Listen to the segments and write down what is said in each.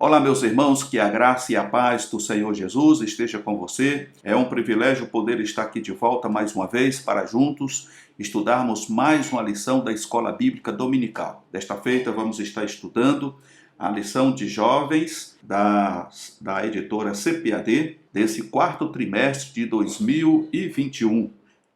Olá, meus irmãos, que a graça e a paz do Senhor Jesus esteja com você. É um privilégio poder estar aqui de volta mais uma vez para juntos estudarmos mais uma lição da Escola Bíblica Dominical. Desta feita vamos estar estudando a lição de jovens da editora CPAD desse quarto trimestre de 2021,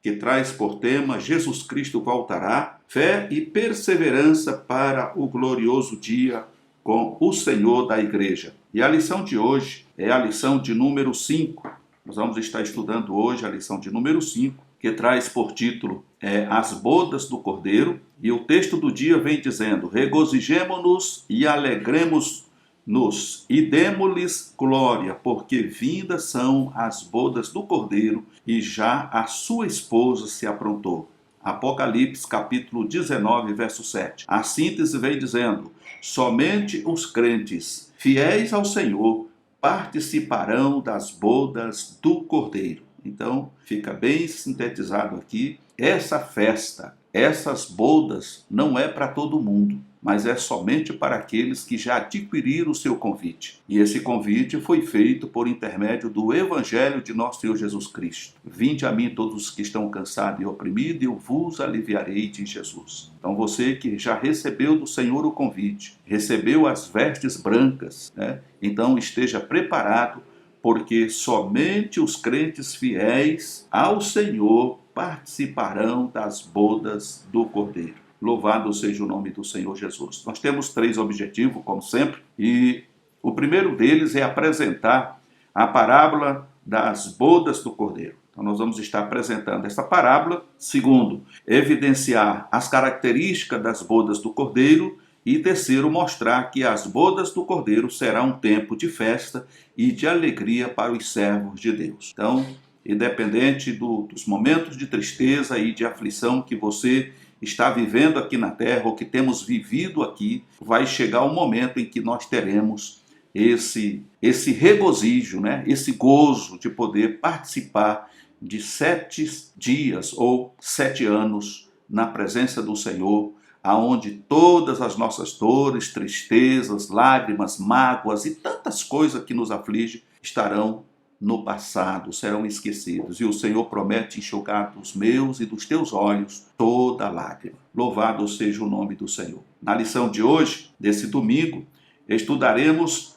que traz por tema Jesus Cristo voltará, fé e perseverança para o glorioso dia com o Senhor da Igreja. E a lição de hoje é a lição de número 5. Nós vamos estar estudando hoje a lição de número 5, que traz por título As Bodas do Cordeiro. E o texto do dia vem dizendo: regozijemo-nos e alegremos-nos e demo-lhes glória, porque vindas são as bodas do Cordeiro e já a sua esposa se aprontou. Apocalipse capítulo 19, verso 7. A síntese vem dizendo: somente os crentes fiéis ao Senhor participarão das bodas do Cordeiro. Então, fica bem sintetizado aqui, essa festa, essas bodas não é para todo mundo, mas é somente para aqueles que já adquiriram o seu convite. E esse convite foi feito por intermédio do Evangelho de nosso Senhor Jesus Cristo. Vinde a mim todos os que estão cansados e oprimidos, e eu vos aliviarei, de Jesus. Então você que já recebeu do Senhor o convite, recebeu as vestes brancas, então esteja preparado, porque somente os crentes fiéis ao Senhor participarão das bodas do Cordeiro. Louvado seja o nome do Senhor Jesus. Nós temos 3 objetivos, como sempre, e o primeiro deles é apresentar a parábola das bodas do Cordeiro. Então nós vamos estar apresentando essa parábola. Segundo, evidenciar as características das bodas do Cordeiro. E terceiro, mostrar que as bodas do Cordeiro será um tempo de festa e de alegria para os servos de Deus. Então, independente dos momentos de tristeza e de aflição que você está vivendo aqui na terra, ou que temos vivido aqui, vai chegar o momento em que nós teremos esse regozijo, esse gozo de poder participar de 7 dias ou 7 anos na presença do Senhor, aonde todas as nossas dores, tristezas, lágrimas, mágoas e tantas coisas que nos afligem estarão no passado, serão esquecidos. E o Senhor promete enxugar dos meus e dos teus olhos toda lágrima. Louvado seja o nome do Senhor. Na lição de hoje, desse domingo, estudaremos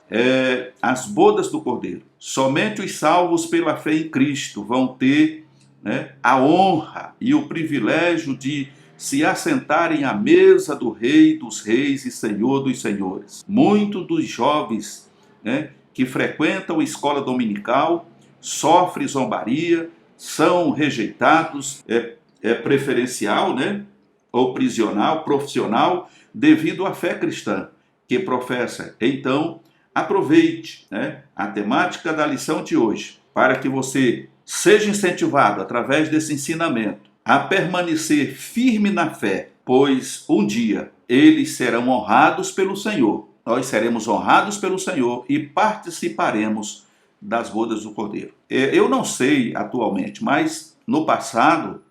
as bodas do Cordeiro. Somente os salvos pela fé em Cristo vão ter a honra e o privilégio de se assentarem à mesa do Rei dos Reis e Senhor dos Senhores. Muitos dos jovens que frequentam a escola dominical sofrem zombaria, são rejeitados, preferencial, ou prisional, profissional, devido à fé cristã que professa. Então, aproveite a temática da lição de hoje, para que você seja incentivado, através desse ensinamento, a permanecer firme na fé, pois um dia eles serão honrados pelo Senhor. Nós seremos honrados pelo Senhor e participaremos das bodas do Cordeiro. Eu não sei atualmente, mas no passado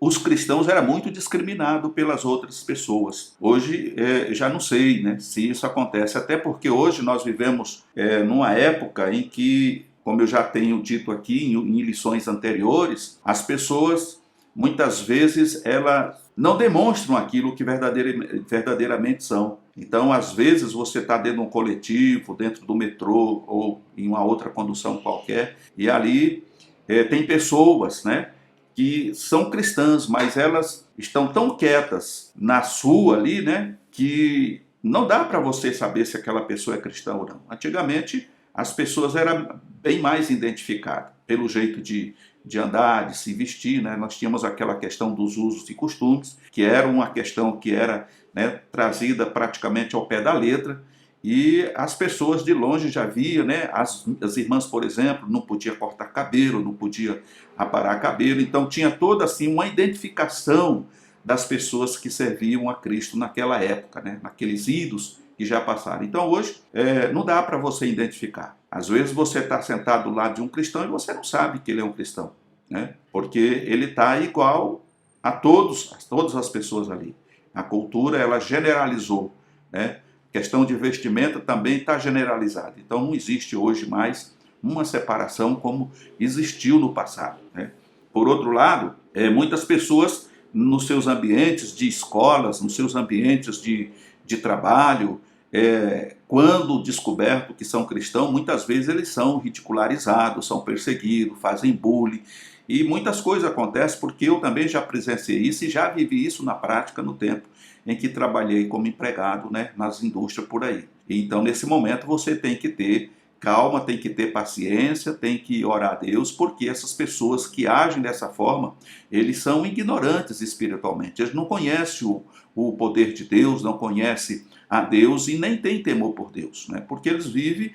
os cristãos eram muito discriminados pelas outras pessoas. Hoje já não sei se isso acontece, até porque hoje nós vivemos numa época em que, como eu já tenho dito aqui em lições anteriores, as pessoas muitas vezes elas não demonstram aquilo que verdadeiramente são. Então, às vezes, você está dentro de um coletivo, dentro do metrô ou em uma outra condução qualquer, e ali tem pessoas que são cristãs, mas elas estão tão quietas na sua ali, que não dá para você saber se aquela pessoa é cristã ou não. Antigamente, as pessoas eram bem mais identificadas pelo jeito de andar, de se vestir, Nós tínhamos aquela questão dos usos e costumes, que era uma questão que era trazida praticamente ao pé da letra, e as pessoas de longe já viam, as irmãs, por exemplo, não podia cortar cabelo, não podia aparar cabelo, então tinha toda assim uma identificação das pessoas que serviam a Cristo naquela época, naqueles idos que já passaram. Então hoje não dá para você identificar. Às vezes você está sentado do lado de um cristão e você não sabe que ele é um cristão, porque ele está igual a todas as pessoas ali. A cultura ela generalizou Questão de vestimenta também está generalizada. Então não existe hoje mais uma separação como existiu no passado, né? Por outro lado, muitas pessoas nos seus ambientes de escolas, nos seus ambientes de trabalho, quando descoberto que são cristãos, muitas vezes eles são ridicularizados, são perseguidos, fazem bullying, e muitas coisas acontecem porque eu também já presenciei isso e já vivi isso na prática no tempo em que trabalhei como empregado, né, nas indústrias por aí. Então, nesse momento, você tem que ter calma, tem que ter paciência, tem que orar a Deus, porque essas pessoas que agem dessa forma, eles são ignorantes espiritualmente, eles não conhecem o poder de Deus, não conhecem a Deus e nem têm temor por Deus, né? Porque eles vivem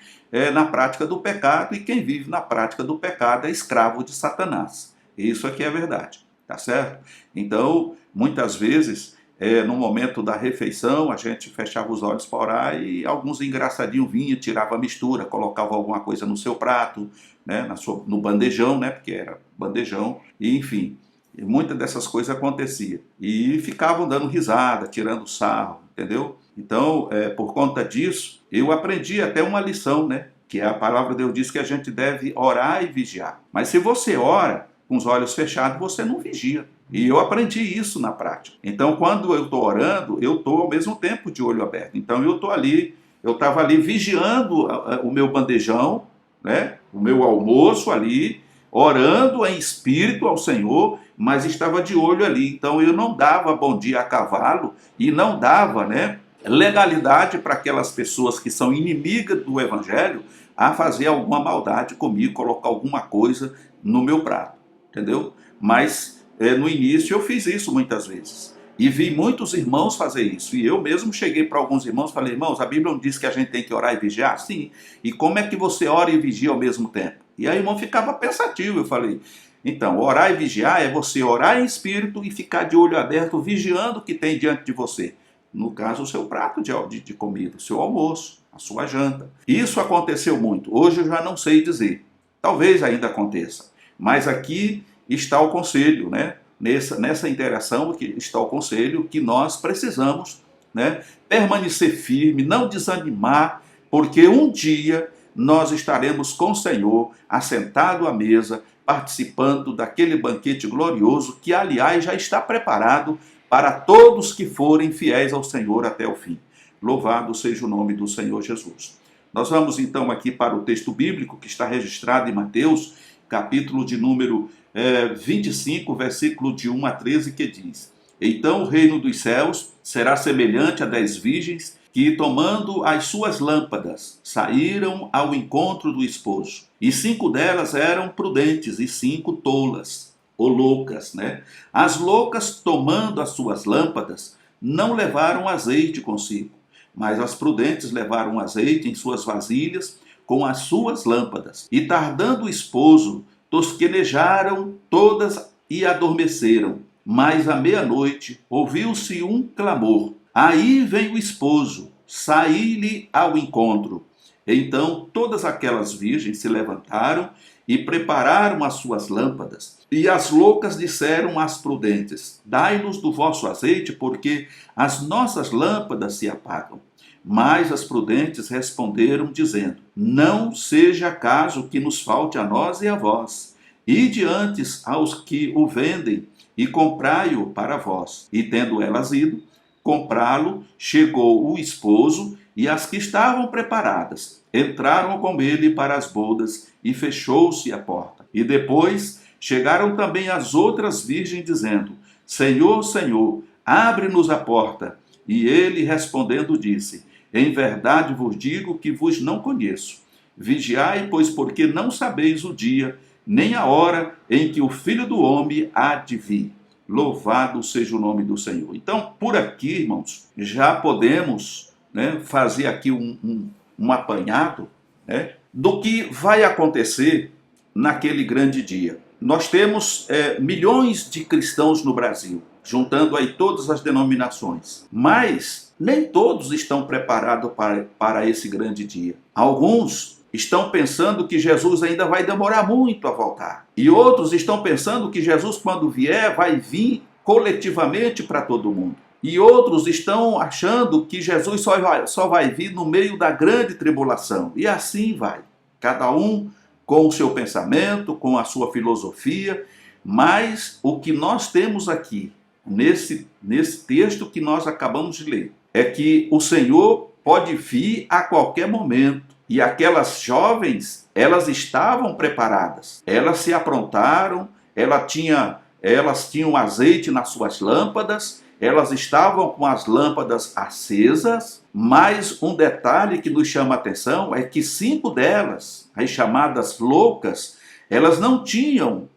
na prática do pecado, e quem vive na prática do pecado é escravo de Satanás. Isso aqui é verdade, tá certo? Então, muitas vezes, no momento da refeição, a gente fechava os olhos para orar e alguns engraçadinhos vinham, tirava a mistura, colocava alguma coisa no seu prato, né, no bandejão, né, porque era bandejão, e enfim, muitas dessas coisas aconteciam. E ficavam dando risada, tirando sarro, entendeu? Então, por conta disso, eu aprendi até uma lição, né, que a palavra de Deus diz que a gente deve orar e vigiar. Mas se você ora com os olhos fechados, você não vigia. E eu aprendi isso na prática. Então, quando eu estou orando, eu estou ao mesmo tempo de olho aberto. Então, eu estava ali vigiando o meu bandejão, né, o meu almoço ali, orando em espírito ao Senhor, mas estava de olho ali. Então, eu não dava bom dia a cavalo e não dava, né, legalidade para aquelas pessoas que são inimigas do Evangelho a fazer alguma maldade comigo, colocar alguma coisa no meu prato, entendeu? Mas no início eu fiz isso muitas vezes e vi muitos irmãos fazer isso, e eu mesmo cheguei para alguns irmãos e falei: irmãos, a Bíblia não diz que a gente tem que orar e vigiar? Sim. E como é que você ora e vigia ao mesmo tempo? E aí o irmão ficava pensativo. Eu falei: então, orar e vigiar é você orar em espírito e ficar de olho aberto, vigiando o que tem diante de você. No caso, o seu prato de comida, o seu almoço, a sua janta. Isso aconteceu muito. Hoje eu já não sei dizer. Talvez ainda aconteça. Mas aqui está o conselho, né? Nessa interação que está o conselho, que nós precisamos, né, permanecer firme, não desanimar, porque um dia nós estaremos com o Senhor, assentado à mesa, participando daquele banquete glorioso que, aliás, já está preparado para todos que forem fiéis ao Senhor até o fim. Louvado seja o nome do Senhor Jesus. Nós vamos então aqui para o texto bíblico que está registrado em Mateus, capítulo de número 25, versículo de 1 a 13, que diz: então o reino dos céus será semelhante a 10 virgens que, tomando as suas lâmpadas, saíram ao encontro do esposo. E 5 delas eram prudentes e 5 tolas, ou loucas, né? As loucas, tomando as suas lâmpadas, não levaram azeite consigo, mas as prudentes levaram azeite em suas vasilhas com as suas lâmpadas. E tardando o esposo, tosquenejaram todas e adormeceram. Mas à meia-noite ouviu-se um clamor: aí vem o esposo, saí-lhe ao encontro. Então todas aquelas virgens se levantaram e prepararam as suas lâmpadas. E as loucas disseram às prudentes: dai-nos do vosso azeite, porque as nossas lâmpadas se apagam. Mas as prudentes responderam, dizendo: não seja caso que nos falte a nós e a vós. Ide antes aos que o vendem e comprai-o para vós. E tendo elas ido comprá-lo, chegou o esposo, e as que estavam preparadas entraram com ele para as bodas, e fechou-se a porta. E depois chegaram também as outras virgens, dizendo: Senhor, Senhor, abre-nos a porta. E ele respondendo disse: em verdade vos digo que vos não conheço. Vigiai, pois, porque não sabeis o dia, nem a hora em que o Filho do Homem há de vir. Louvado seja o nome do Senhor. Então, por aqui, irmãos, já podemos, né, fazer aqui um apanhado, né, do que vai acontecer naquele grande dia. Nós temos milhões de cristãos no Brasil, juntando aí todas as denominações, mas nem todos estão preparados para esse grande dia. Alguns estão pensando que Jesus ainda vai demorar muito a voltar. E outros estão pensando que Jesus, quando vier, vai vir coletivamente para todo mundo. E outros estão achando que Jesus só vai vir no meio da grande tribulação. E assim vai. Cada um com o seu pensamento, com a sua filosofia. Mas o que nós temos aqui, nesse texto que nós acabamos de ler, é que o Senhor pode vir a qualquer momento. E aquelas jovens, elas estavam preparadas. Elas se aprontaram, elas tinham azeite nas suas lâmpadas, elas estavam com as lâmpadas acesas, mas um detalhe que nos chama a atenção é que 5 delas, as chamadas loucas, elas não tinham,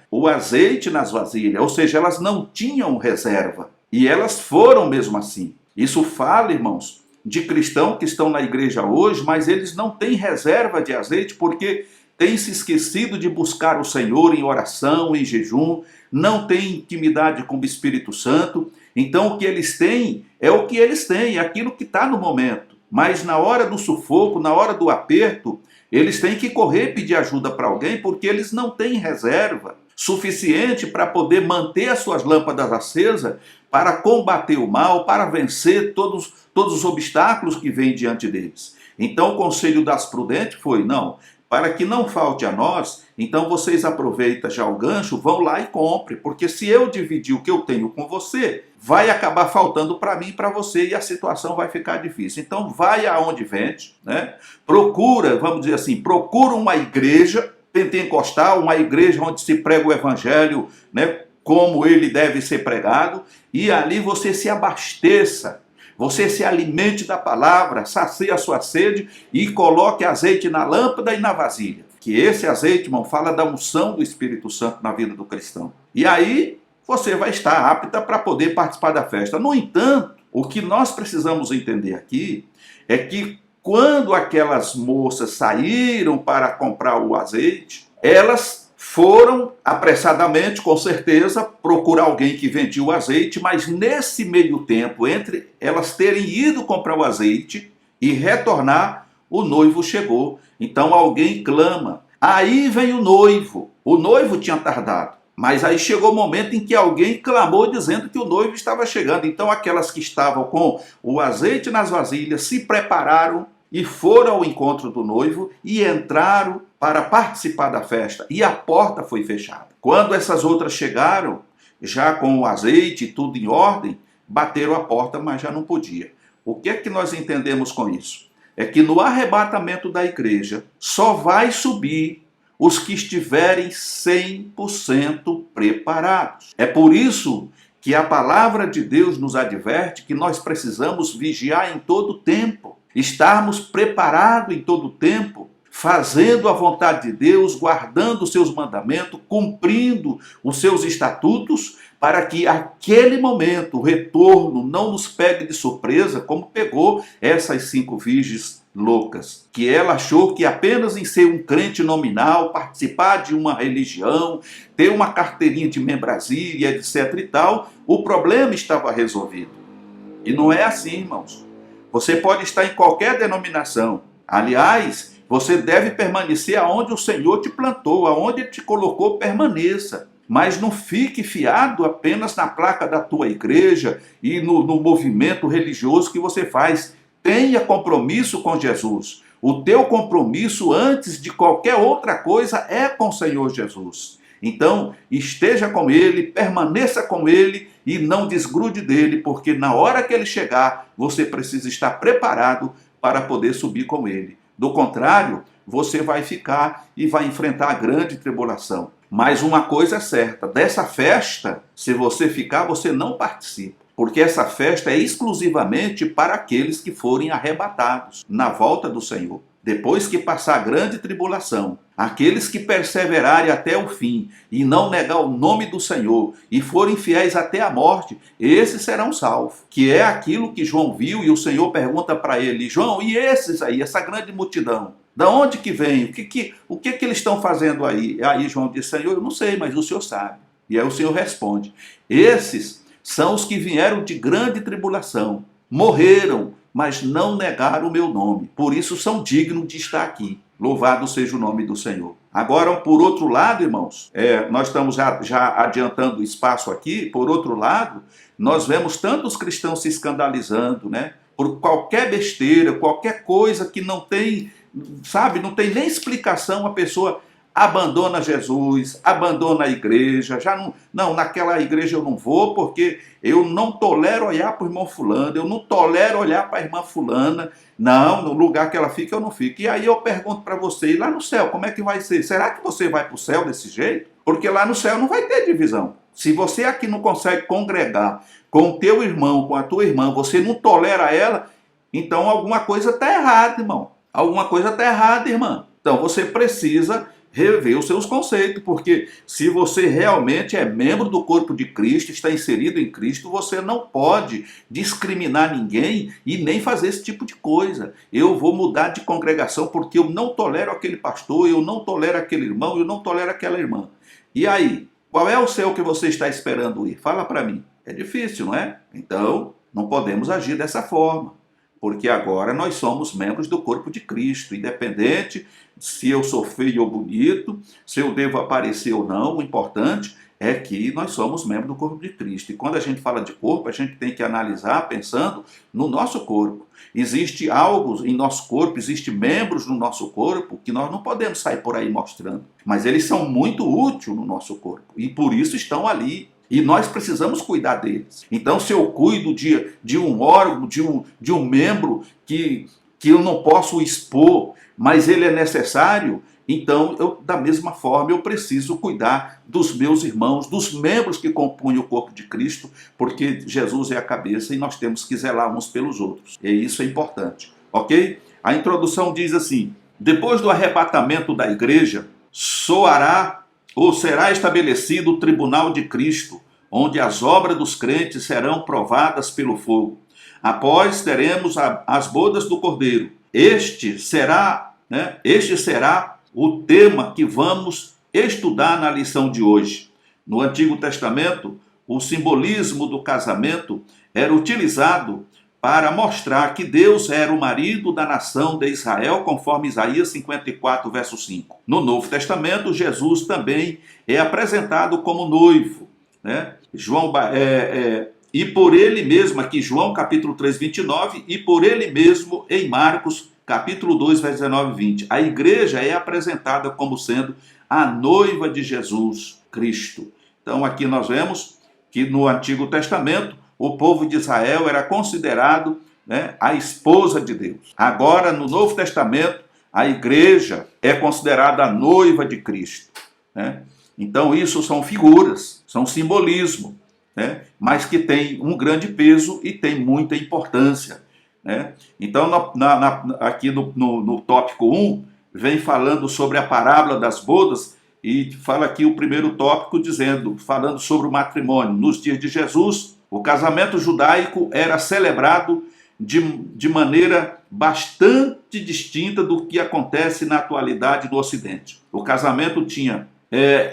o azeite nas vasilhas, ou seja, elas não tinham reserva. E elas foram mesmo assim. Isso fala, irmãos, de cristãos que estão na igreja hoje, mas eles não têm reserva de azeite porque têm se esquecido de buscar o Senhor em oração, em jejum, não têm intimidade com o Espírito Santo. Então o que eles têm é o que eles têm, é aquilo que está no momento. Mas na hora do sufoco, na hora do aperto, eles têm que correr pedir ajuda para alguém porque eles não têm reserva suficiente para poder manter as suas lâmpadas acesas, para combater o mal, para vencer todos os obstáculos que vêm diante deles. Então o conselho das prudentes foi, para que não falte a nós, então vocês aproveitam já o gancho, vão lá e compre, porque se eu dividir o que eu tenho com você, vai acabar faltando para mim e para você, e a situação vai ficar difícil. Então vai aonde vende, procura, vamos dizer assim, procura uma igreja pentecostal, uma igreja onde se prega o evangelho, como ele deve ser pregado, e ali você se abasteça, você se alimente da palavra, sacie a sua sede e coloque azeite na lâmpada e na vasilha. Que esse azeite, irmão, fala da unção do Espírito Santo na vida do cristão. E aí você vai estar apta para poder participar da festa. No entanto, o que nós precisamos entender aqui é que quando aquelas moças saíram para comprar o azeite, elas foram apressadamente, com certeza, procurar alguém que vendia o azeite, mas nesse meio tempo, entre elas terem ido comprar o azeite e retornar, o noivo chegou. Então alguém clama. Aí vem o noivo tinha tardado, mas aí chegou o momento em que alguém clamou dizendo que o noivo estava chegando. Então aquelas que estavam com o azeite nas vasilhas se prepararam e foram ao encontro do noivo e entraram para participar da festa. E a porta foi fechada. Quando essas outras chegaram, já com o azeite e tudo em ordem, bateram a porta, mas já não podia. O que é que nós entendemos com isso? É que no arrebatamento da igreja só vai subir os que estiverem 100% preparados. É por isso que a palavra de Deus nos adverte que nós precisamos vigiar em todo tempo, estarmos preparados em todo tempo, fazendo a vontade de Deus, guardando os seus mandamentos, cumprindo os seus estatutos, para que aquele momento, o retorno, não nos pegue de surpresa, como pegou essas 5 virgens loucas, que ela achou que apenas em ser um crente nominal, participar de uma religião, ter uma carteirinha de membresia, etc e tal, o problema estava resolvido. E não é assim, irmãos. Você pode estar em qualquer denominação. Aliás, você deve permanecer aonde o Senhor te plantou, aonde Ele te colocou, permaneça. Mas não fique fiado apenas na placa da tua igreja e no movimento religioso que você faz. Tenha compromisso com Jesus. O teu compromisso, antes de qualquer outra coisa, é com o Senhor Jesus. Então, esteja com Ele, permaneça com Ele e não desgrude dele, porque na hora que Ele chegar, você precisa estar preparado para poder subir com Ele. Do contrário, você vai ficar e vai enfrentar a grande tribulação. Mas uma coisa é certa, dessa festa, se você ficar, você não participa. Porque essa festa é exclusivamente para aqueles que forem arrebatados na volta do Senhor. Depois que passar a grande tribulação, aqueles que perseverarem até o fim e não negar o nome do Senhor e forem fiéis até a morte, esses serão salvos. Que é aquilo que João viu e o Senhor pergunta para ele: João, e esses aí, essa grande multidão? Da onde que vem? O que eles estão fazendo aí? Aí João diz: Senhor, eu não sei, mas o Senhor sabe. E aí o Senhor responde: esses são os que vieram de grande tribulação, morreram, mas não negaram o meu nome. Por isso são dignos de estar aqui. Louvado seja o nome do Senhor. Agora, por outro lado, irmãos, nós estamos já adiantando o espaço aqui, por outro lado, nós vemos tantos cristãos se escandalizando, né? Por qualquer besteira, qualquer coisa que não tem, sabe, não tem nem explicação, a pessoa abandona Jesus, abandona a igreja, já não, naquela igreja eu não vou porque eu não tolero olhar para o irmão fulano, eu não tolero olhar para a irmã fulana, não, no lugar que ela fica eu não fico. E aí eu pergunto para você, e lá no céu, como é que vai ser? Será que você vai para o céu desse jeito? Porque lá no céu não vai ter divisão. Se você aqui não consegue congregar com o teu irmão, com a tua irmã, você não tolera ela, então alguma coisa está errada, irmão. Alguma coisa está errada, irmã. Então você precisa rever os seus conceitos, porque se você realmente é membro do corpo de Cristo, está inserido em Cristo, você não pode discriminar ninguém e nem fazer esse tipo de coisa. Eu vou mudar de congregação porque eu não tolero aquele pastor, eu não tolero aquele irmão, eu não tolero aquela irmã. E aí, qual é o céu que você está esperando ir? Fala para mim. É difícil, não é? Então, não podemos agir dessa forma, porque agora nós somos membros do corpo de Cristo, independente se eu sou feio ou bonito, se eu devo aparecer ou não, o importante é que nós somos membros do corpo de Cristo. E quando a gente fala de corpo, a gente tem que analisar pensando no nosso corpo. Existe algo em nosso corpo, existe membros no nosso corpo que nós não podemos sair por aí mostrando, mas eles são muito úteis no nosso corpo e por isso estão ali. E nós precisamos cuidar deles. Então, se eu cuido de um órgão, de um membro que eu não posso expor, mas ele é necessário, então, da mesma forma, eu preciso cuidar dos meus irmãos, dos membros que compõem o corpo de Cristo, porque Jesus é a cabeça e nós temos que zelar uns pelos outros. E isso é importante, ok? A introdução diz assim: depois do arrebatamento da igreja, soará ou será estabelecido o tribunal de Cristo, onde as obras dos crentes serão provadas pelo fogo. Após teremos as bodas do Cordeiro. Este será o tema que vamos estudar na lição de hoje. No Antigo Testamento, o simbolismo do casamento era utilizado para mostrar que Deus era o marido da nação de Israel, conforme Isaías 54, verso 5. No Novo Testamento, Jesus também é apresentado como noivo, né? E por ele mesmo, aqui João capítulo 3, 29, e por ele mesmo em Marcos capítulo 2, verso 19 e 20. A igreja é apresentada como sendo a noiva de Jesus Cristo. Então aqui nós vemos que no Antigo Testamento o povo de Israel era considerado, né, a esposa de Deus. Agora no Novo Testamento a igreja é considerada a noiva de Cristo, né? Então isso são figuras, são simbolismo, né? Mas que tem um grande peso e tem muita importância, né? Então aqui no tópico 1 vem falando sobre a parábola das bodas e fala aqui o primeiro tópico falando sobre o matrimônio. Nos dias de Jesus, o casamento judaico era celebrado de maneira bastante distinta do que acontece na atualidade no Ocidente. O casamento tinha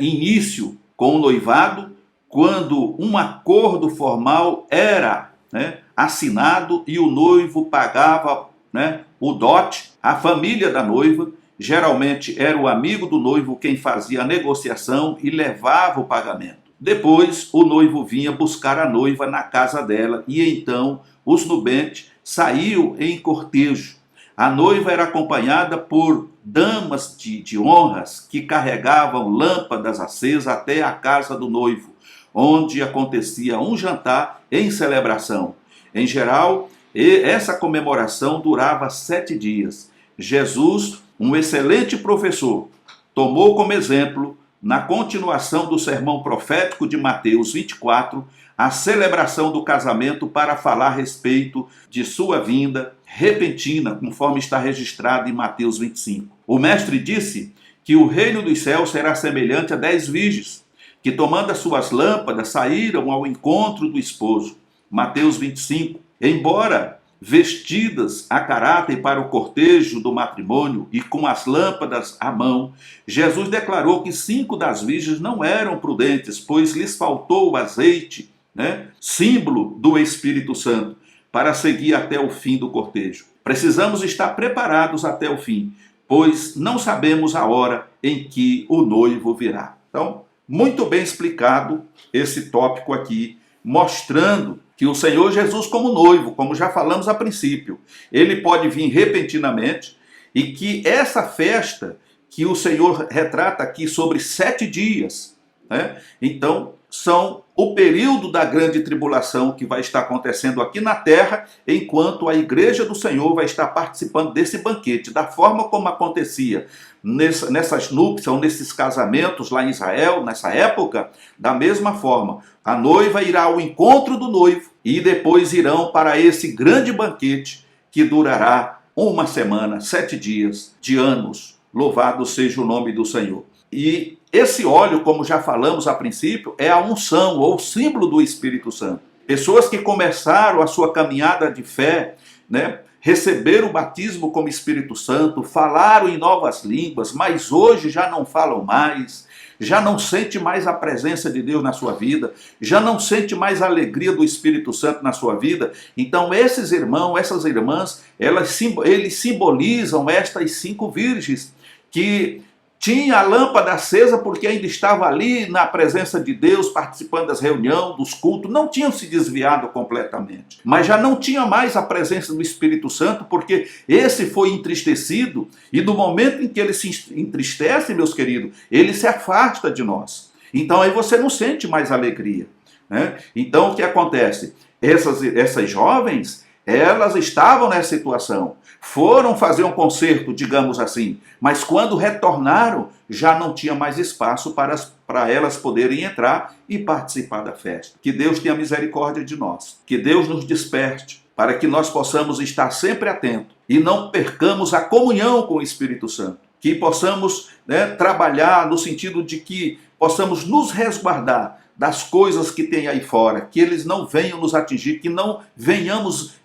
início com o noivado, quando um acordo formal era, né, assinado e o noivo pagava, né, o dote. A família da noiva, geralmente era o amigo do noivo quem fazia a negociação e levava o pagamento. Depois o noivo vinha buscar a noiva na casa dela e então os nubentes saíam em cortejo. A noiva era acompanhada por damas de honras que carregavam lâmpadas acesas até a casa do noivo, onde acontecia um jantar em celebração. Em geral, essa comemoração durava 7 dias. Jesus, um excelente professor, tomou como exemplo, na continuação do sermão profético de Mateus 24, a celebração do casamento para falar a respeito de sua vinda repentina, conforme está registrado em Mateus 25. O mestre disse que o reino dos céus será semelhante a 10 virgens, que tomando as suas lâmpadas saíram ao encontro do esposo. Mateus 25. Embora vestidas a caráter para o cortejo do matrimônio e com as lâmpadas à mão, Jesus declarou que 5 das virgens não eram prudentes, pois lhes faltou o azeite, né, símbolo do Espírito Santo, para seguir até o fim do cortejo. Precisamos estar preparados até o fim, pois não sabemos a hora em que o noivo virá. Então, muito bem explicado esse tópico aqui, mostrando que o Senhor Jesus como noivo, como já falamos a princípio, ele pode vir repentinamente e que essa festa que o Senhor retrata aqui sobre 7 dias, né? Então, são o período da grande tribulação que vai estar acontecendo aqui na terra, enquanto a igreja do Senhor vai estar participando desse banquete, da forma como acontecia nessas núpcias, ou nesses casamentos lá em Israel, nessa época. Da mesma forma, a noiva irá ao encontro do noivo e depois irão para esse grande banquete que durará 1 semana, 7 dias, de anos. Louvado seja o nome do Senhor. E esse óleo, como já falamos a princípio, é a unção ou símbolo do Espírito Santo. Pessoas que começaram a sua caminhada de fé, né, receberam o batismo como Espírito Santo, falaram em novas línguas, mas hoje já não falam mais, já não sente mais a presença de Deus na sua vida, já não sente mais a alegria do Espírito Santo na sua vida. Então esses irmãos, essas irmãs, eles simbolizam estas 5 virgens que tinha a lâmpada acesa porque ainda estava ali na presença de Deus, participando das reuniões, dos cultos, não tinham se desviado completamente. Mas já não tinha mais a presença do Espírito Santo, porque esse foi entristecido, e no momento em que ele se entristece, meus queridos, ele se afasta de nós. Então aí você não sente mais alegria, né? Então o que acontece? Essas jovens, elas estavam nessa situação, foram fazer um concerto, digamos assim, mas quando retornaram, já não tinha mais espaço para elas poderem entrar e participar da festa. Que Deus tenha misericórdia de nós, que Deus nos desperte, para que nós possamos estar sempre atentos e não percamos a comunhão com o Espírito Santo, que possamos, né, trabalhar no sentido de que possamos nos resguardar das coisas que tem aí fora, que eles não venham nos atingir, que não venhamos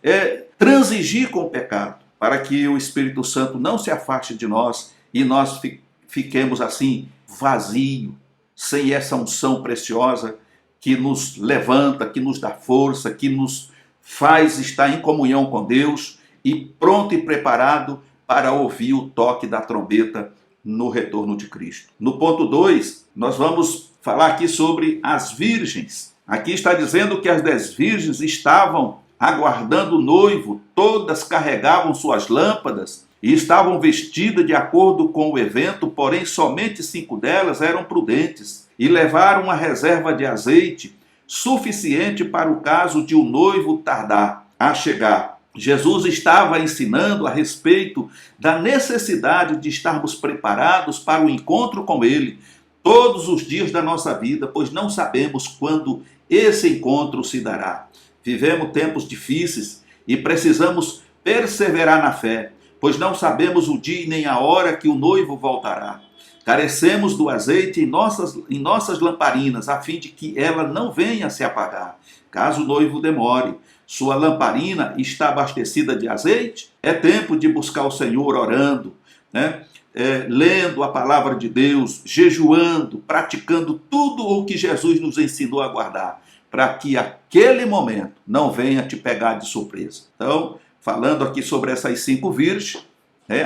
transigir com o pecado, para que o Espírito Santo não se afaste de nós e nós fiquemos assim, vazio, sem essa unção preciosa que nos levanta, que nos dá força, que nos faz estar em comunhão com Deus e pronto e preparado para ouvir o toque da trombeta no retorno de Cristo. No ponto 2, nós vamos falar aqui sobre as virgens. Aqui está dizendo que as 10 virgens estavam aguardando o noivo, todas carregavam suas lâmpadas e estavam vestidas de acordo com o evento, porém somente 5 delas eram prudentes e levaram uma reserva de azeite suficiente para o caso de o noivo tardar a chegar. Jesus estava ensinando a respeito da necessidade de estarmos preparados para o encontro com Ele todos os dias da nossa vida, pois não sabemos quando esse encontro se dará. Vivemos tempos difíceis e precisamos perseverar na fé, pois não sabemos o dia e nem a hora que o noivo voltará. Carecemos do azeite em nossas lamparinas, a fim de que ela não venha se apagar, caso o noivo demore. Sua lamparina está abastecida de azeite? É tempo de buscar o Senhor orando, né? Lendo a palavra de Deus, jejuando, praticando tudo o que Jesus nos ensinou a guardar, para que aquele momento não venha te pegar de surpresa. Então, falando aqui sobre essas 5 virgens,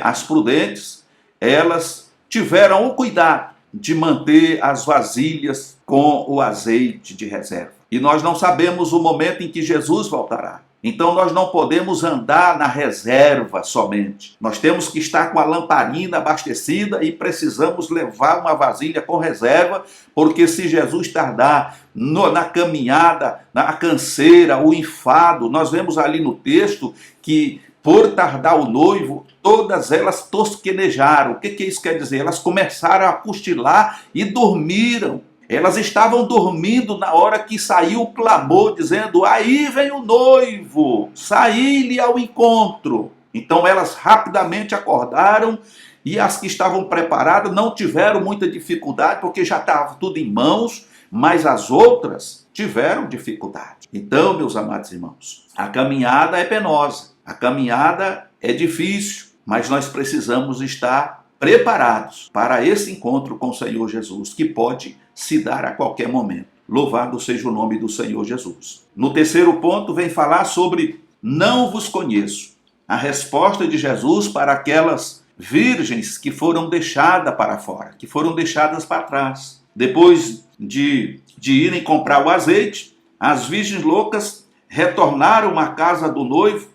as prudentes, elas tiveram o cuidado de manter as vasilhas com o azeite de reserva. E nós não sabemos o momento em que Jesus voltará. Então nós não podemos andar na reserva somente. Nós temos que estar com a lamparina abastecida e precisamos levar uma vasilha com reserva, porque se Jesus tardar na caminhada, na canseira, o enfado, nós vemos ali no texto que por tardar o noivo, todas elas tosquenejaram. O que isso quer dizer? Elas começaram a cochilar e dormiram. Elas estavam dormindo na hora que saiu o clamor, dizendo: aí vem o noivo, saí-lhe ao encontro. Então elas rapidamente acordaram e as que estavam preparadas não tiveram muita dificuldade, porque já estava tudo em mãos, mas as outras tiveram dificuldade. Então, meus amados irmãos, a caminhada é penosa, a caminhada é difícil, mas nós precisamos estar preparados para esse encontro com o Senhor Jesus, que pode se dar a qualquer momento. Louvado seja o nome do Senhor Jesus. No terceiro ponto vem falar sobre não vos conheço. A resposta de Jesus para aquelas virgens que foram deixadas para fora, que foram deixadas para trás. Depois de irem comprar o azeite, as virgens loucas retornaram à casa do noivo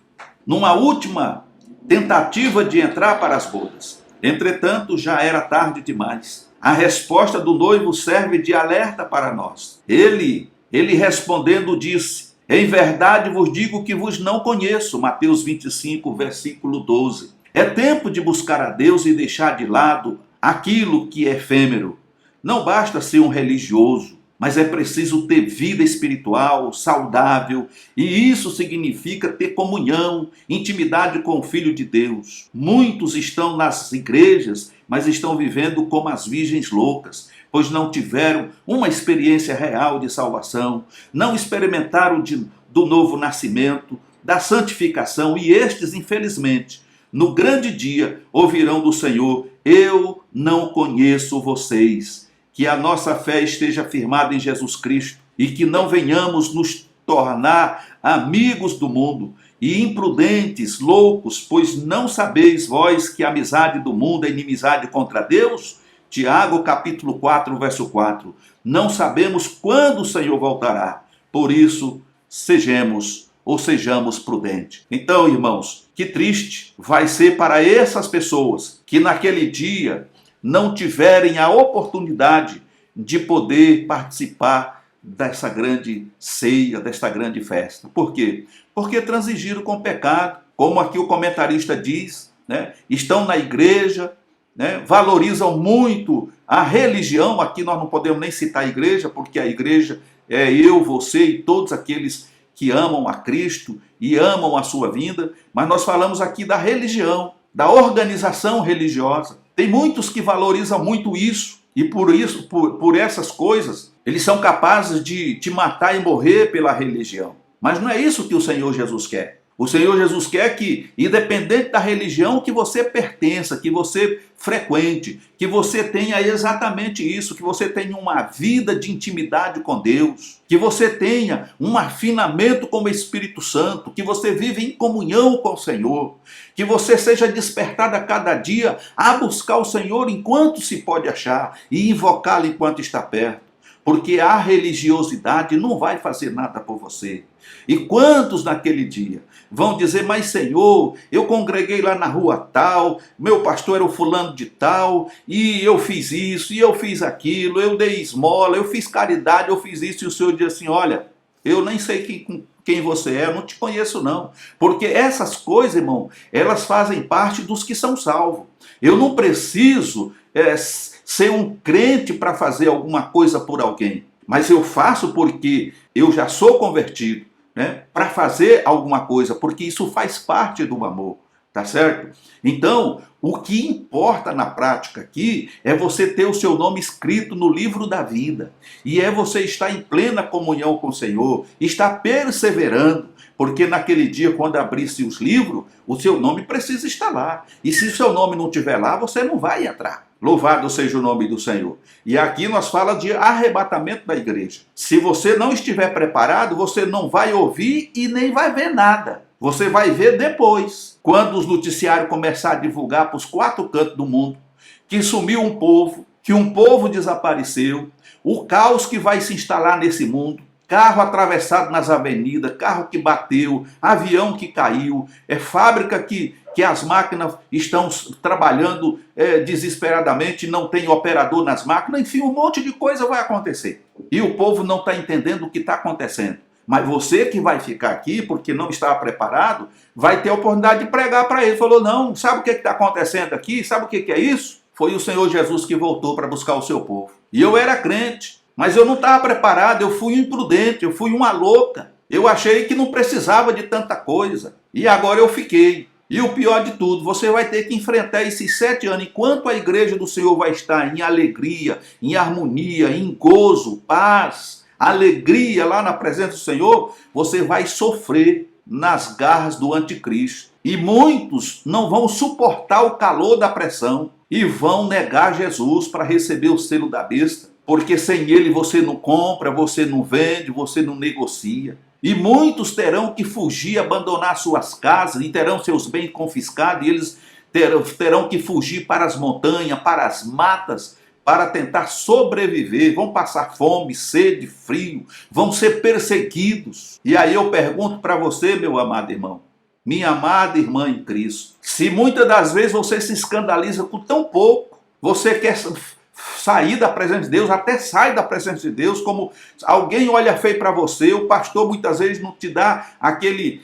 numa última tentativa de entrar para as bodas. Entretanto, já era tarde demais. A resposta do noivo serve de alerta para nós. Ele respondendo disse: em verdade vos digo que vos não conheço. Mateus 25, versículo 12. É tempo de buscar a Deus e deixar de lado aquilo que é efêmero. Não basta ser um religioso, mas é preciso ter vida espiritual, saudável, e isso significa ter comunhão, intimidade com o Filho de Deus. Muitos estão nas igrejas, mas estão vivendo como as virgens loucas, pois não tiveram uma experiência real de salvação, não experimentaram do novo nascimento, da santificação, e estes, infelizmente, no grande dia, ouvirão do Senhor: eu não conheço vocês. Que a nossa fé esteja firmada em Jesus Cristo e que não venhamos nos tornar amigos do mundo e imprudentes, loucos, pois não sabeis vós que a amizade do mundo é inimizade contra Deus? Tiago capítulo 4, verso 4. Não sabemos quando o Senhor voltará, por isso sejamos prudentes. Então, irmãos, que triste vai ser para essas pessoas que naquele dia não tiverem a oportunidade de poder participar dessa grande ceia, desta grande festa. Por quê? Porque transigiram com o pecado, como aqui o comentarista diz, né? Estão na igreja, né? Valorizam muito a religião. Aqui nós não podemos nem citar a igreja, porque a igreja é eu, você e todos aqueles que amam a Cristo e amam a sua vinda, mas nós falamos aqui da religião, da organização religiosa. Tem muitos que valorizam muito isso, e por essas coisas, eles são capazes de te matar e morrer pela religião. Mas não é isso que o Senhor Jesus quer. O Senhor Jesus quer que, independente da religião que você pertença, que você frequente, que você tenha exatamente isso, que você tenha uma vida de intimidade com Deus, que você tenha um afinamento com o Espírito Santo, que você vive em comunhão com o Senhor, que você seja despertado a cada dia a buscar o Senhor enquanto se pode achar e invocá-lo enquanto está perto. Porque a religiosidade não vai fazer nada por você. E quantos naquele dia vão dizer: mas Senhor, eu congreguei lá na rua tal, meu pastor era o fulano de tal, e eu fiz isso, e eu fiz aquilo, eu dei esmola, eu fiz caridade, eu fiz isso, e o Senhor diz assim: olha, eu nem sei quem você é, eu não te conheço não. Porque essas coisas, irmão, elas fazem parte dos que são salvos. Eu não preciso ser um crente para fazer alguma coisa por alguém, mas eu faço porque eu já sou convertido, né? Para fazer alguma coisa, porque isso faz parte do amor, tá certo? Então, o que importa na prática aqui é você ter o seu nome escrito no livro da vida, e é você estar em plena comunhão com o Senhor, estar perseverando, porque naquele dia, quando abrisse os livros, o seu nome precisa estar lá, e se o seu nome não estiver lá, você não vai entrar. Louvado seja o nome do Senhor. E aqui nós falamos de arrebatamento da igreja. Se você não estiver preparado, você não vai ouvir e nem vai ver nada. Você vai ver depois, quando os noticiários começarem a divulgar para os 4 cantos do mundo que sumiu um povo, que um povo desapareceu, o caos que vai se instalar nesse mundo, carro atravessado nas avenidas, carro que bateu, avião que caiu, fábrica que as máquinas estão trabalhando desesperadamente, não tem operador nas máquinas, enfim, um monte de coisa vai acontecer. E o povo não está entendendo o que está acontecendo. Mas você que vai ficar aqui, porque não estava preparado, vai ter a oportunidade de pregar para ele. Falou: não, sabe o que está acontecendo aqui? Sabe o que é isso? Foi o Senhor Jesus que voltou para buscar o seu povo. E eu era crente, mas eu não estava preparado, eu fui imprudente, eu fui uma louca. Eu achei que não precisava de tanta coisa. E agora eu fiquei. E o pior de tudo, você vai ter que enfrentar esses 7 anos, enquanto a igreja do Senhor vai estar em alegria, em harmonia, em gozo, paz, alegria lá na presença do Senhor, você vai sofrer nas garras do anticristo. E muitos não vão suportar o calor da pressão e vão negar Jesus para receber o selo da besta, porque sem ele você não compra, você não vende, você não negocia. E muitos terão que fugir, abandonar suas casas e terão seus bens confiscados, e eles terão que fugir para as montanhas, para as matas, para tentar sobreviver, vão passar fome, sede, frio, vão ser perseguidos. E aí eu pergunto para você, meu amado irmão, minha amada irmã em Cristo, se muitas das vezes você se escandaliza com tão pouco, você quer sair da presença de Deus, até sai da presença de Deus, como alguém olha feio para você, o pastor muitas vezes não te dá aquele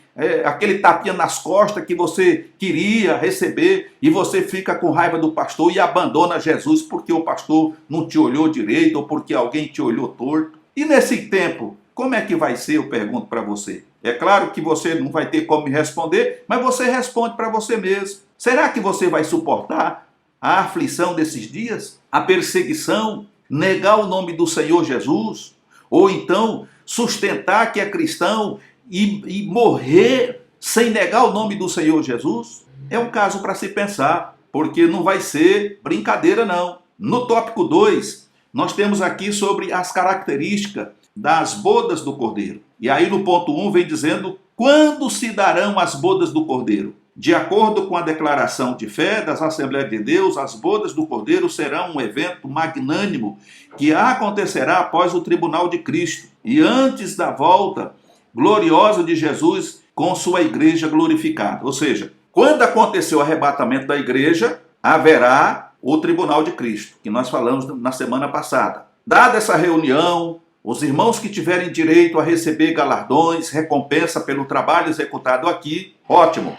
tapinha nas costas que você queria receber, e você fica com raiva do pastor e abandona Jesus porque o pastor não te olhou direito, ou porque alguém te olhou torto. E nesse tempo, como é que vai ser, eu pergunto para você? É claro que você não vai ter como me responder, mas você responde para você mesmo. Será que você vai suportar a aflição desses dias? A perseguição? Negar o nome do Senhor Jesus? Ou então sustentar que é cristão e morrer sem negar o nome do Senhor Jesus? É um caso para se pensar, porque não vai ser brincadeira não. No tópico 2, nós temos aqui sobre as características das bodas do Cordeiro. E aí no ponto 1 vem dizendo: quando se darão as bodas do Cordeiro? De acordo com a declaração de fé das Assembleias de Deus, as bodas do Cordeiro serão um evento magnânimo que acontecerá após o tribunal de Cristo e antes da volta gloriosa de Jesus com sua igreja glorificada. Ou seja, quando acontecer o arrebatamento da igreja, haverá o tribunal de Cristo, que nós falamos na semana passada. Dada essa reunião, os irmãos que tiverem direito a receber galardões, recompensa pelo trabalho executado aqui, ótimo.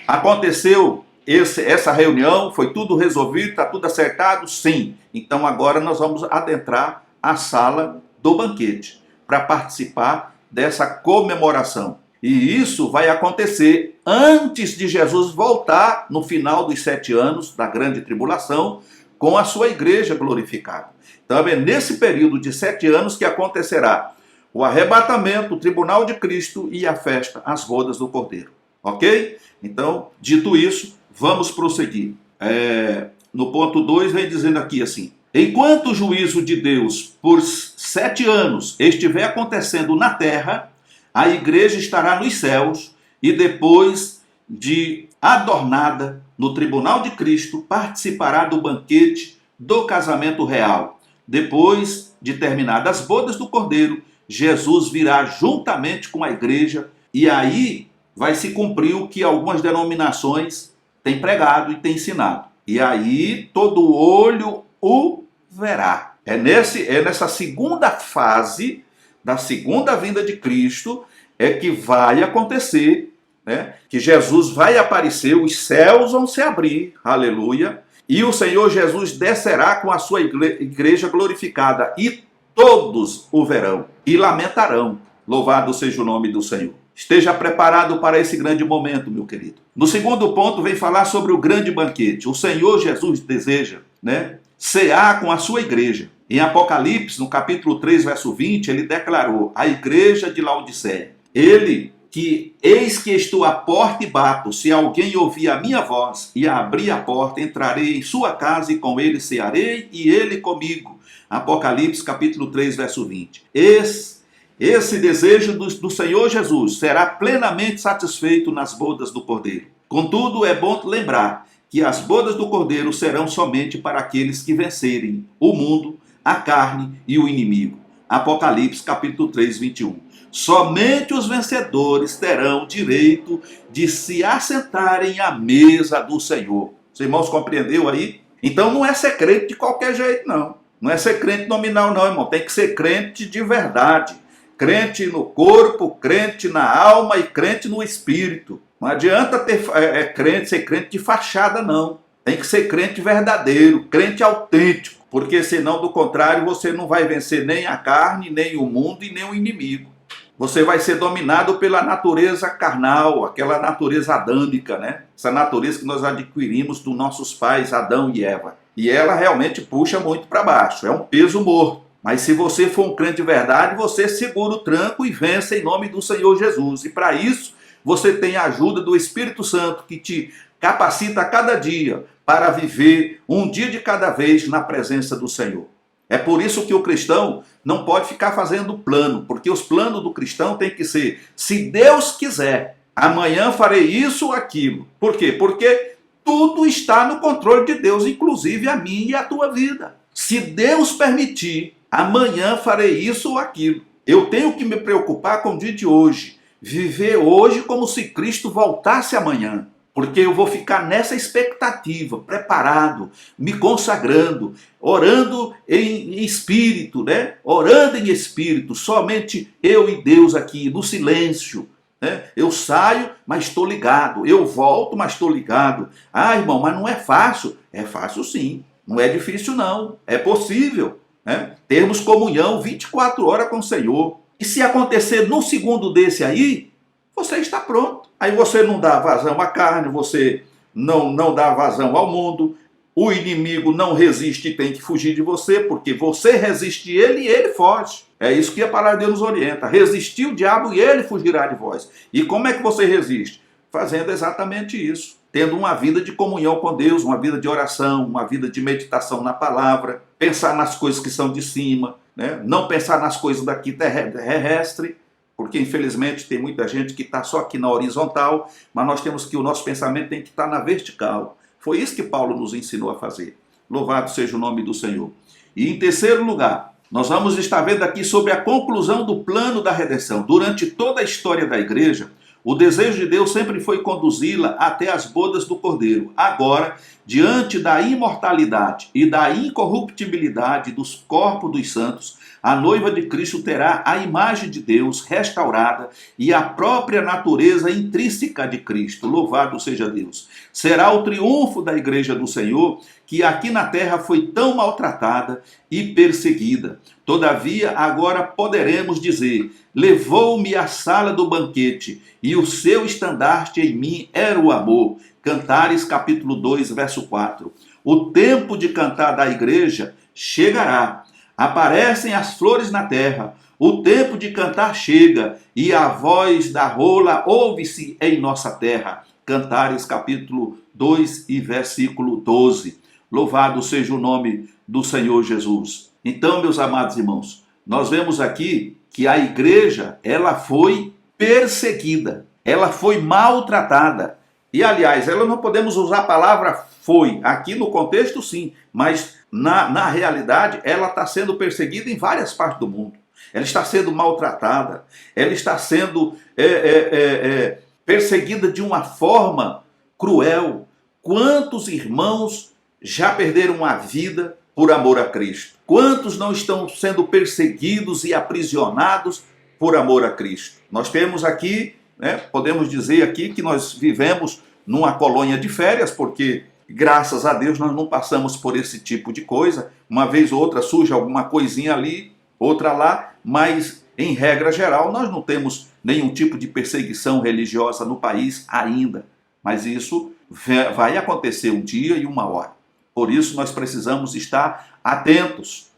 Aconteceu essa reunião, foi tudo resolvido, está tudo acertado? Sim. Então agora nós vamos adentrar a sala do banquete para participar dessa comemoração. E isso vai acontecer antes de Jesus voltar no final dos 7 anos da grande tribulação com a sua igreja glorificada. Então é nesse período de 7 anos que acontecerá o arrebatamento, o tribunal de Cristo e a festa, as bodas do Cordeiro. Ok? Então, dito isso, vamos prosseguir. No ponto 2 vem dizendo aqui assim: enquanto o juízo de Deus por 7 anos estiver acontecendo na terra, a igreja estará nos céus e depois de adornada no tribunal de Cristo, participará do banquete do casamento real. Depois de terminadas as bodas do Cordeiro, Jesus virá juntamente com a igreja e aí vai se cumprir o que algumas denominações têm pregado e têm ensinado. E aí todo olho o verá. É nessa segunda fase da segunda vinda de Cristo é que vai acontecer, né, que Jesus vai aparecer, os céus vão se abrir, aleluia, e o Senhor Jesus descerá com a sua igreja glorificada, e todos o verão e lamentarão. Louvado seja o nome do Senhor. Esteja preparado para esse grande momento, meu querido. No segundo ponto, vem falar sobre o grande banquete. O Senhor Jesus deseja, cear com a sua igreja. Em Apocalipse, no capítulo 3, verso 20, ele declarou: a igreja de Laodiceia. Ele que, eis que estou à porta e bato, se alguém ouvir a minha voz e abrir a porta, entrarei em sua casa e com ele cearei e ele comigo. Apocalipse, capítulo 3, verso 20. Esse desejo do Senhor Jesus será plenamente satisfeito nas bodas do Cordeiro. Contudo, é bom lembrar que as bodas do Cordeiro serão somente para aqueles que vencerem o mundo, a carne e o inimigo. Apocalipse, capítulo 3, 21. Somente os vencedores terão direito de se assentarem à mesa do Senhor. Os irmãos compreenderam aí? Então não é ser crente de qualquer jeito, não. Não é ser crente nominal, não, irmão. Tem que ser crente de verdade. Crente no corpo, crente na alma e crente no espírito. Não adianta ser crente de fachada, não. Tem que ser crente verdadeiro, crente autêntico. Porque senão, do contrário, você não vai vencer nem a carne, nem o mundo e nem o inimigo. Você vai ser dominado pela natureza carnal, aquela natureza adâmica, né? Essa natureza que nós adquirimos dos nossos pais, Adão e Eva. E ela realmente puxa muito para baixo, é um peso morto. Mas se você for um crente de verdade, você segura o tranco e vence em nome do Senhor Jesus. E para isso, você tem a ajuda do Espírito Santo, que te capacita a cada dia para viver um dia de cada vez na presença do Senhor. É por isso que o cristão não pode ficar fazendo plano, porque os planos do cristão tem que ser: se Deus quiser, amanhã farei isso ou aquilo. Por quê? Porque Tudo está no controle de Deus, inclusive a minha e a tua vida. Se Deus permitir, amanhã farei isso ou aquilo. Eu tenho que me preocupar com o dia de hoje. Viver hoje como se Cristo voltasse amanhã. Porque eu vou ficar nessa expectativa, preparado, me consagrando, orando em espírito, né? Orando em espírito, somente eu e Deus aqui, no silêncio. Eu saio, mas estou ligado. Eu volto, mas estou ligado. Ah, irmão, mas não é fácil. É fácil sim. Não é difícil não. É possível, né? Termos comunhão 24 horas com o Senhor. E se acontecer num segundo desse aí, você está pronto. Aí você não dá vazão à carne, você não dá vazão ao mundo. O inimigo não resiste e tem que fugir de você, porque você resiste ele e ele foge. É isso que a palavra de Deus nos orienta. Resistir o diabo e ele fugirá de vós. E como é que você resiste? Fazendo exatamente isso. Tendo uma vida de comunhão com Deus, uma vida de oração, uma vida de meditação na palavra, pensar nas coisas que são de cima, né? Não pensar nas coisas daqui terrestre, porque infelizmente tem muita gente que está só aqui na horizontal, mas nós temos que o nosso pensamento tem que estar na vertical. Foi isso que Paulo nos ensinou a fazer. Louvado seja o nome do Senhor. E em terceiro lugar, nós vamos estar vendo aqui sobre a conclusão do plano da redenção. Durante toda a história da igreja, o desejo de Deus sempre foi conduzi-la até as bodas do Cordeiro. Agora, diante da imortalidade e da incorruptibilidade dos corpos dos santos, a noiva de Cristo terá a imagem de Deus restaurada e a própria natureza intrínseca de Cristo. Louvado seja Deus. Será o triunfo da igreja do Senhor, que aqui na terra foi tão maltratada e perseguida. Todavia, agora poderemos dizer: levou-me à sala do banquete, e o seu estandarte em mim era o amor. Cantares capítulo 2, verso 4. O tempo de cantar da igreja chegará. Aparecem as flores na terra. O tempo de cantar chega, e a voz da rola ouve-se em nossa terra. Cantares capítulo 2 e versículo 12. Louvado seja o nome do Senhor Jesus. Então, meus amados irmãos, nós vemos aqui que a igreja, ela foi perseguida, ela foi maltratada. E, aliás, ela não podemos usar a palavra foi, aqui no contexto sim, mas na realidade ela está sendo perseguida em várias partes do mundo. Ela está sendo maltratada, ela está sendo perseguida de uma forma cruel. Quantos irmãos já perderam a vida por amor a Cristo? Quantos não estão sendo perseguidos e aprisionados por amor a Cristo? Nós temos aqui, podemos dizer aqui que nós vivemos numa colônia de férias, porque graças a Deus nós não passamos por esse tipo de coisa. Uma vez ou outra surge alguma coisinha ali, outra lá, mas em regra geral nós não temos nenhum tipo de perseguição religiosa no país ainda. Mas isso vai acontecer um dia e uma hora. Por isso nós precisamos estar atentos,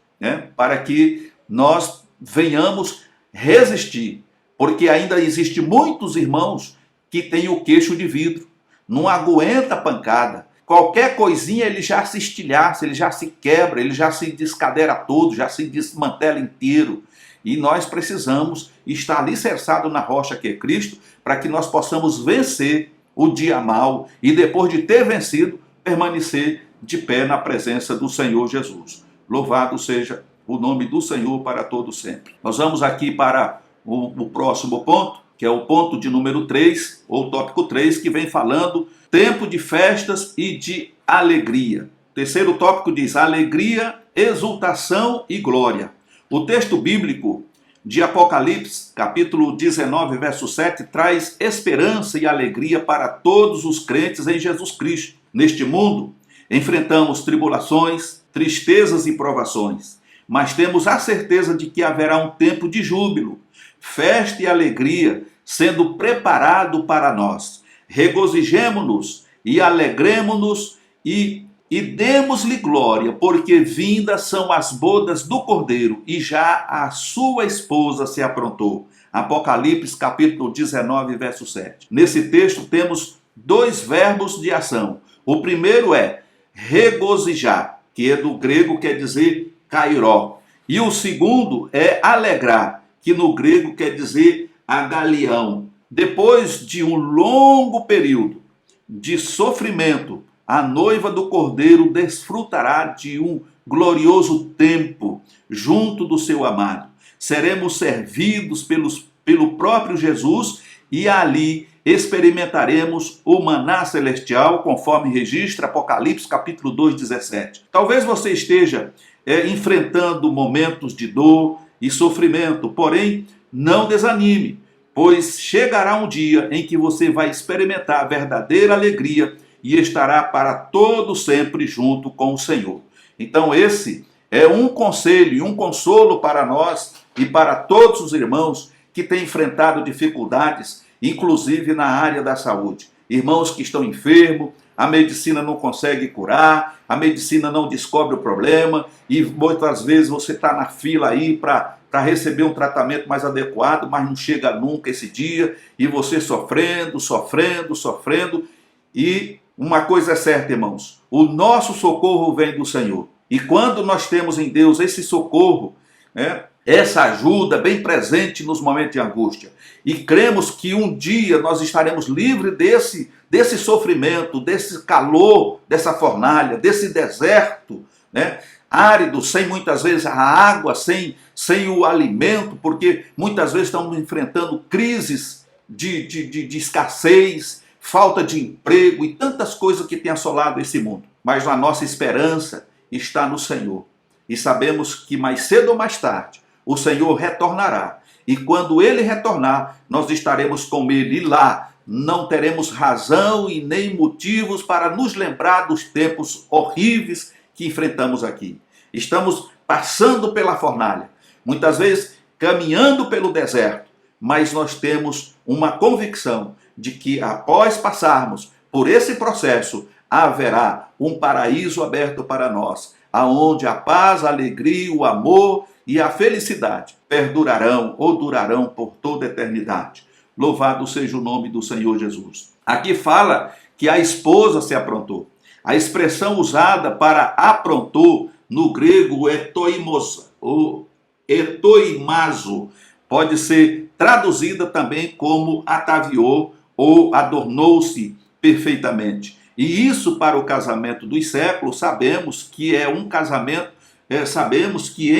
para que nós venhamos resistir, porque ainda existe muitos irmãos que têm o queixo de vidro, não aguenta pancada. Qualquer coisinha ele já se estilhaça, ele já se quebra, ele já se descadeira todo, já se desmantela inteiro. E nós precisamos estar alicerçados na rocha que é Cristo, para que nós possamos vencer o dia mau e depois de ter vencido, permanecer de pé na presença do Senhor Jesus. Louvado seja o nome do Senhor para todo sempre. Nós vamos aqui para o próximo ponto, que é o ponto de número 3, ou tópico 3, que vem falando tempo de festas e de alegria. O terceiro tópico diz alegria, exultação e glória. O texto bíblico de Apocalipse, capítulo 19, verso 7, traz esperança e alegria para todos os crentes em Jesus Cristo. Neste mundo, enfrentamos tribulações, tristezas e provações, mas temos a certeza de que haverá um tempo de júbilo, festa e alegria sendo preparado para nós. Regozijemo-nos e alegremo-nos e demos-lhe glória, porque vindas são as bodas do Cordeiro e já a sua esposa se aprontou. Apocalipse capítulo 19, verso 7. Nesse texto temos dois verbos de ação. O primeiro é regozijar, que é do grego quer dizer kairó. E o segundo é alegrar, que no grego quer dizer agalião. Depois de um longo período de sofrimento, a noiva do Cordeiro desfrutará de um glorioso tempo junto do seu amado. Seremos servidos pelo próprio Jesus e ali experimentaremos o maná celestial, conforme registra Apocalipse capítulo 2, 17. Talvez você esteja enfrentando momentos de dor e sofrimento, porém não desanime, pois chegará um dia em que você vai experimentar a verdadeira alegria e estará para todo sempre junto com o Senhor. Então esse é um conselho e um consolo para nós e para todos os irmãos que têm enfrentado dificuldades, inclusive na área da saúde. Irmãos que estão enfermos, a medicina não consegue curar, a medicina não descobre o problema e muitas vezes você está na fila aí para receber um tratamento mais adequado, mas não chega nunca esse dia e você sofrendo. E uma coisa é certa, irmãos, o nosso socorro vem do Senhor. E quando nós temos em Deus esse socorro, essa ajuda bem presente nos momentos de angústia, e cremos que um dia nós estaremos livres desse sofrimento, desse calor, dessa fornalha, desse deserto, árido, sem muitas vezes a água, sem o alimento, porque muitas vezes estamos enfrentando crises de escassez, falta de emprego e tantas coisas que têm assolado esse mundo. Mas a nossa esperança está no Senhor. E sabemos que mais cedo ou mais tarde o Senhor retornará. E quando Ele retornar, nós estaremos com Ele. E lá não teremos razão e nem motivos para nos lembrar dos tempos horríveis que enfrentamos aqui. Estamos passando pela fornalha, muitas vezes caminhando pelo deserto, mas nós temos uma convicção de que após passarmos por esse processo, haverá um paraíso aberto para nós, aonde a paz, a alegria, o amor e a felicidade perdurarão ou durarão por toda a eternidade. Louvado seja o nome do Senhor Jesus. Aqui fala que a esposa se aprontou. A expressão usada para aprontou no grego etoimosa, ou etoimazo, pode ser traduzida também como ataviou ou adornou-se perfeitamente. E isso para o casamento dos séculos, sabemos que em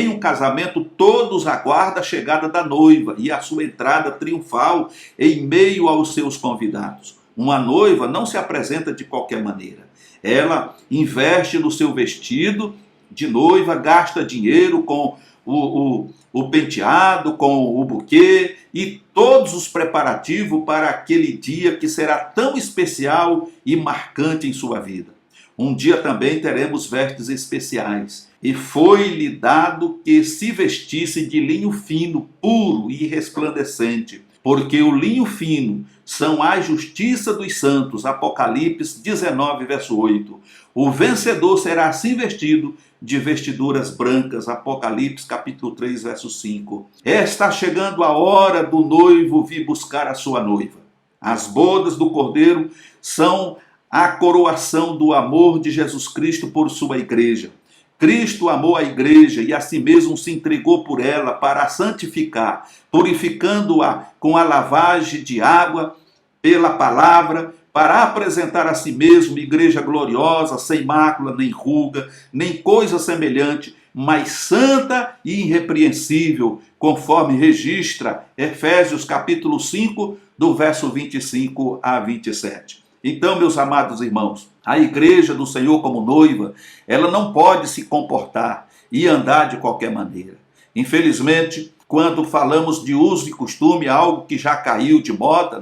um casamento todos aguardam a chegada da noiva e a sua entrada triunfal em meio aos seus convidados. Uma noiva não se apresenta de qualquer maneira. Ela investe no seu vestido de noiva, gasta dinheiro com o penteado, com o buquê e todos os preparativos para aquele dia que será tão especial e marcante em sua vida. Um dia também teremos vestes especiais, e foi-lhe dado que se vestisse de linho fino, puro e resplandecente, porque o linho fino são a justiça dos santos. Apocalipse 19, verso 8. O vencedor será assim vestido de vestiduras brancas. Apocalipse capítulo 3, verso 5. Está chegando a hora do noivo vir buscar a sua noiva. As bodas do Cordeiro são a coroação do amor de Jesus Cristo por sua igreja. Cristo amou a igreja e a si mesmo se entregou por ela para a santificar, purificando-a com a lavagem de água pela palavra, para apresentar a si mesmo igreja gloriosa, sem mácula, nem ruga, nem coisa semelhante, mas santa e irrepreensível, conforme registra Efésios capítulo 5, do verso 25 a 27. Então, meus amados irmãos, a igreja do Senhor como noiva, ela não pode se comportar e andar de qualquer maneira. Infelizmente, quando falamos de uso e costume, algo que já caiu de moda,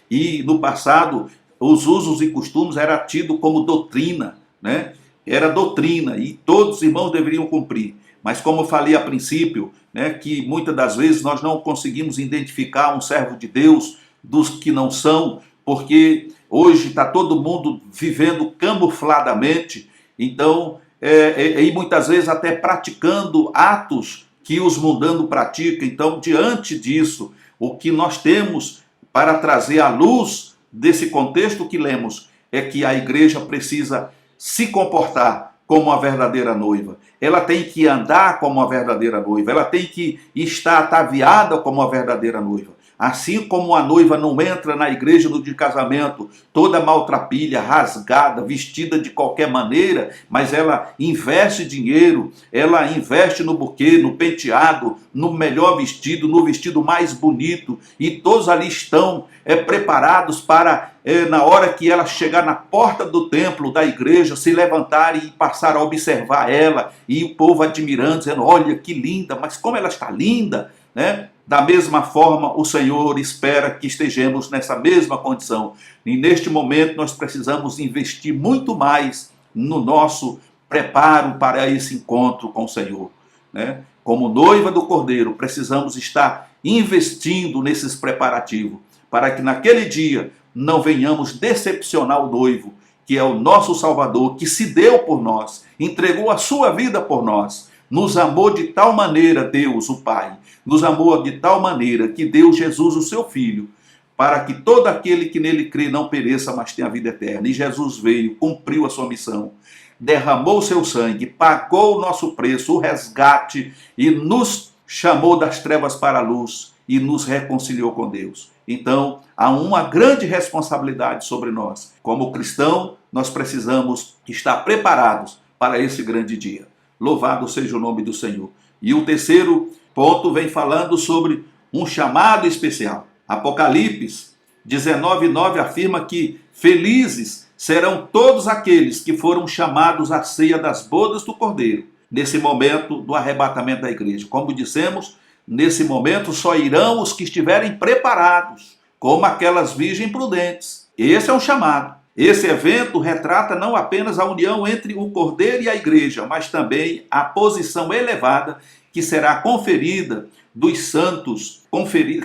E no passado, os usos e costumes era tido como doutrina, Era doutrina e todos os irmãos deveriam cumprir. Mas como eu falei a princípio, que muitas das vezes nós não conseguimos identificar um servo de Deus dos que não são, porque hoje está todo mundo vivendo camufladamente, então, e muitas vezes até praticando atos que os mundanos praticam. Então, diante disso, o que nós temos para trazer à luz desse contexto que lemos é que a igreja precisa se comportar como a verdadeira noiva. Ela tem que andar como a verdadeira noiva. Ela tem que estar ataviada como a verdadeira noiva. Assim como a noiva não entra na igreja no dia de casamento toda maltrapilha, rasgada, vestida de qualquer maneira, mas ela investe dinheiro, ela investe no buquê, no penteado, no melhor vestido, no vestido mais bonito, e todos ali estão preparados para, na hora que ela chegar na porta do templo, da igreja, se levantarem e passar a observar ela, e o povo admirando, dizendo, olha que linda, mas como ela está linda, né? Da mesma forma, o Senhor espera que estejamos nessa mesma condição. E neste momento nós precisamos investir muito mais no nosso preparo para esse encontro com o Senhor, né? Como noiva do Cordeiro, precisamos estar investindo nesses preparativos, para que naquele dia não venhamos decepcionar o noivo, que é o nosso Salvador, que se deu por nós, entregou a sua vida por nós, nos amou de tal maneira, Deus, o Pai, nos amou de tal maneira que deu Jesus, o seu Filho, para que todo aquele que nele crê não pereça, mas tenha a vida eterna. E Jesus veio, cumpriu a sua missão, derramou o seu sangue, pagou o nosso preço, o resgate, e nos chamou das trevas para a luz e nos reconciliou com Deus. Então, há uma grande responsabilidade sobre nós. Como cristão, nós precisamos estar preparados para esse grande dia. Louvado seja o nome do Senhor. E o terceiro ponto vem falando sobre um chamado especial. Apocalipse 19:9 afirma que felizes serão todos aqueles que foram chamados à ceia das bodas do Cordeiro, nesse momento do arrebatamento da igreja. Como dissemos, nesse momento só irão os que estiverem preparados, como aquelas virgens prudentes. Esse é um chamado. Esse evento retrata não apenas a união entre o Cordeiro e a igreja, mas também a posição elevada que será conferida dos santos,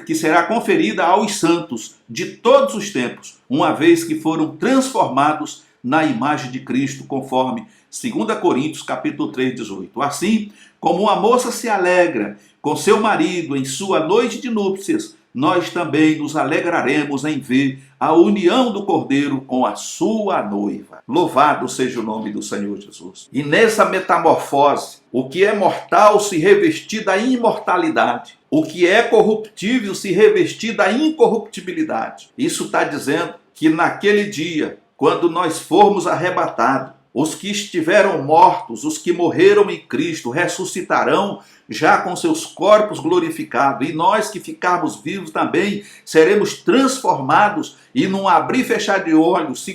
que será conferida aos santos de todos os tempos, uma vez que foram transformados na imagem de Cristo, conforme 2 Coríntios capítulo 3, 18. Assim, como uma moça se alegra com seu marido em sua noite de núpcias, nós também nos alegraremos em ver a união do Cordeiro com a sua noiva. Louvado seja o nome do Senhor Jesus. E nessa metamorfose, o que é mortal se revestir da imortalidade, o que é corruptível se revestir da incorruptibilidade. Isso está dizendo que naquele dia, quando nós formos arrebatados, os que estiveram mortos, os que morreram em Cristo, ressuscitarão já com seus corpos glorificados. E nós que ficarmos vivos também seremos transformados e num abrir e fechar de olhos,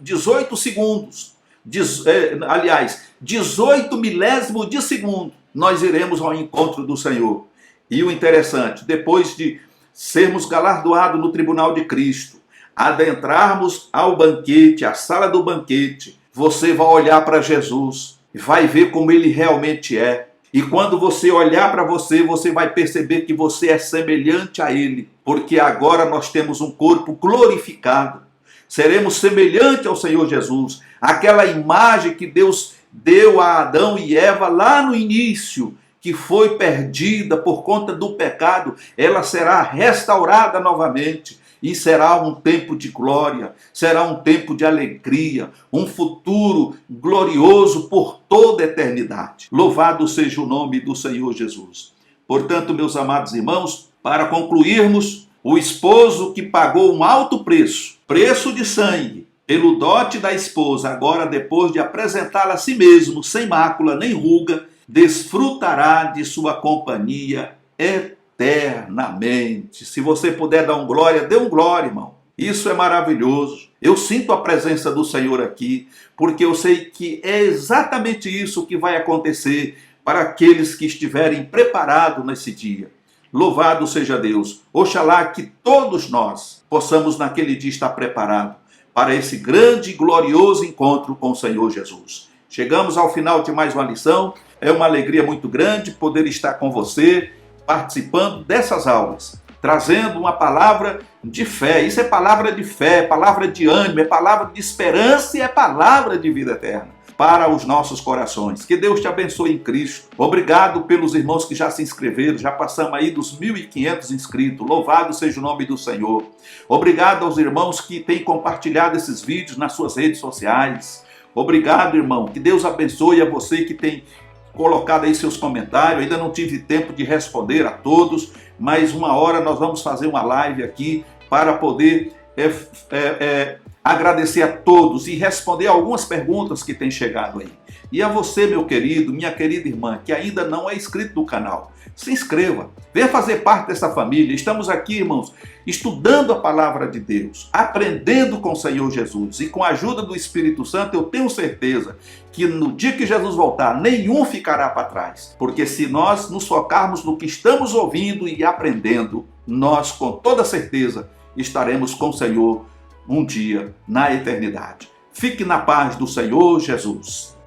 18 segundos, 18 milésimos de segundo, nós iremos ao encontro do Senhor. E o interessante, depois de sermos galardoados no tribunal de Cristo, adentrarmos ao banquete, à sala do banquete, você vai olhar para Jesus e vai ver como ele realmente é. E quando você olhar para você, você vai perceber que você é semelhante a ele, porque agora nós temos um corpo glorificado. Seremos semelhantes ao Senhor Jesus. Aquela imagem que Deus deu a Adão e Eva lá no início, que foi perdida por conta do pecado, ela será restaurada novamente. E será um tempo de glória, será um tempo de alegria, um futuro glorioso por toda a eternidade. Louvado seja o nome do Senhor Jesus. Portanto, meus amados irmãos, para concluirmos, o esposo que pagou um alto preço, preço de sangue, pelo dote da esposa, agora depois de apresentá-la a si mesmo, sem mácula nem ruga, desfrutará de sua companhia eternamente. Se você puder dar um glória, dê um glória, irmão. Isso é maravilhoso. Eu sinto a presença do Senhor aqui, porque eu sei que é exatamente isso que vai acontecer para aqueles que estiverem preparados nesse dia. Louvado seja Deus. Oxalá que todos nós possamos naquele dia estar preparados para esse grande e glorioso encontro com o Senhor Jesus. Chegamos ao final de mais uma lição. É uma alegria muito grande poder estar com você, participando dessas aulas, trazendo uma palavra de fé. Isso é palavra de fé, palavra de ânimo, é palavra de esperança e é palavra de vida eterna para os nossos corações. Que Deus te abençoe em Cristo. Obrigado pelos irmãos que já se inscreveram, já passamos aí dos 1.500 inscritos. Louvado seja o nome do Senhor. Obrigado aos irmãos que têm compartilhado esses vídeos nas suas redes sociais. Obrigado, irmão. Que Deus abençoe a você que tem colocado aí seus comentários, ainda não tive tempo de responder a todos, mas uma hora nós vamos fazer uma live aqui para poder agradecer a todos e responder algumas perguntas que têm chegado aí. E a você, meu querido, minha querida irmã, que ainda não é inscrito no canal, se inscreva, venha fazer parte dessa família. Estamos aqui, irmãos, estudando a palavra de Deus, aprendendo com o Senhor Jesus, e com a ajuda do Espírito Santo eu tenho certeza que no dia que Jesus voltar, nenhum ficará para trás, porque se nós nos focarmos no que estamos ouvindo e aprendendo, nós com toda certeza estaremos com o Senhor um dia na eternidade. Fique na paz do Senhor Jesus.